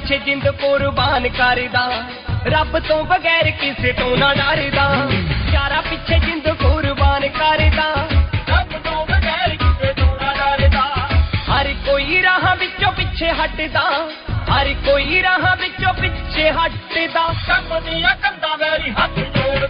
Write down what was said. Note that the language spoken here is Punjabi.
ਪਿੱਛੇ ਜਿੰਦ ਕੁਰਬਾਨ ਕਰਦਾ, ਰੱਬ ਤੋਂ ਬਗੈਰ ਕਿਸੇ ਤੋਂ ਨਾ ਡਰਦਾ। ਯਾਰਾਂ ਪਿੱਛੇ ਜਿੰਦ ਕੁਰਬਾਨ ਕਰਦਾ, ਰੱਬ ਤੋਂ ਬਗੈਰ ਕਿਸੇ ਤੋਂ ਨਾ ਡਰਦਾ। ਹਰ ਕੋਈ ਰਾਹਾਂ ਵਿੱਚੋਂ ਪਿੱਛੇ ਹਟਦਾ, ਹਰ ਕੋਈ ਰਾਹਾਂ ਵਿੱਚੋਂ ਪਿੱਛੇ ਹਟਦਾ। ਕੰਮ ਦੀਆਂ ਕੰਧਾਂ ਵੈਰੀ ਹੱਥ ਜੋੜ